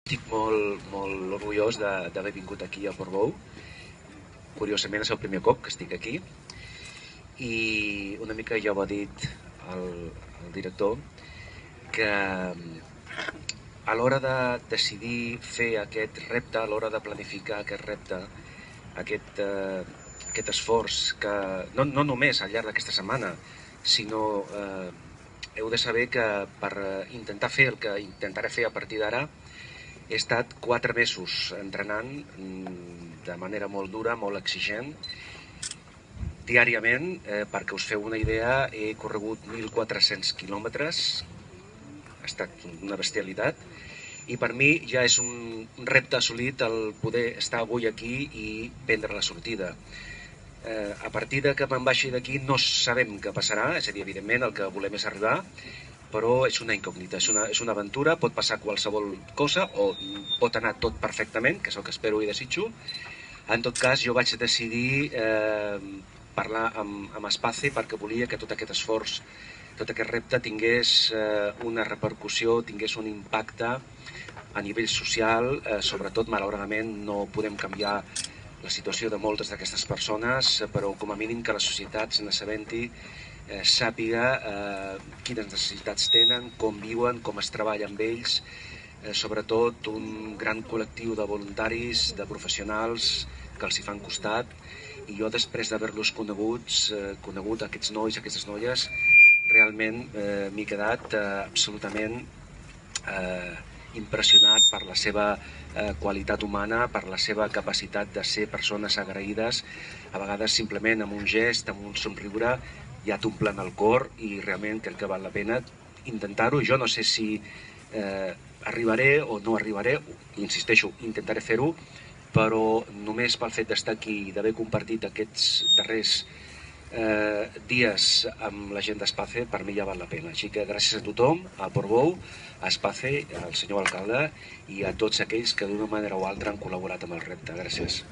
Estic molt orgullós d'haver vingut aquí a Portbou. Curiosament és el primer cop que estic aquí i una mica ja ho ha dit el director, que a l'hora de decidir fer aquest repte, a l'hora de planificar aquest repte, aquest esforç, que no només al llarg d'aquesta setmana, sinó heu de saber que per intentar fer el que intentaré fer a partir d'ara he estat 4 mesos entrenant de manera molt dura, molt exigent, diàriament. Perquè us feu una idea, he corregut 1.400 quilòmetres, ha estat una bestialitat, i per mi ja és un repte assolit el poder estar avui aquí i prendre la sortida. A partir de que me'n baixi d'aquí no sabem què passarà, és a dir, evidentment el que volem és arribar, però és una incògnita, és una aventura, pot passar qualsevol cosa o pot anar tot perfectament, que és el que espero i desitjo. En tot cas, jo vaig decidir parlar amb Space perquè volia que tot aquest esforç, tot aquest repte tingués una repercussió, tingués un impacte a nivell social. Sobretot, malauradament, no podem canviar la situació de moltes d'aquestes persones, però com a mínim que la societat se n'assabenti, sàpiga quines necessitats tenen, com viuen, com es treballa amb ells, sobretot un gran col·lectiu de voluntaris, de professionals que els hi fan costat, i jo després d'haver-los conegut aquests nois, aquestes noies, realment m'he quedat absolutament impressionat per la seva qualitat humana, per la seva capacitat de ser persones agraïdes, a vegades simplement amb un gest, amb un somriure, ja t'omplen el cor, i realment crec que val la pena intentar-ho. Jo no sé si arribaré o no arribaré, insisteixo, intentaré fer-ho, però només pel fet d'estar aquí i d'haver compartit aquests darrers dies amb la gent d'Space, per mi ja val la pena. Així que gràcies a tothom, a Portbou, a Space, al senyor alcalde i a tots aquells que d'una manera o altra han col·laborat amb el repte. Gràcies.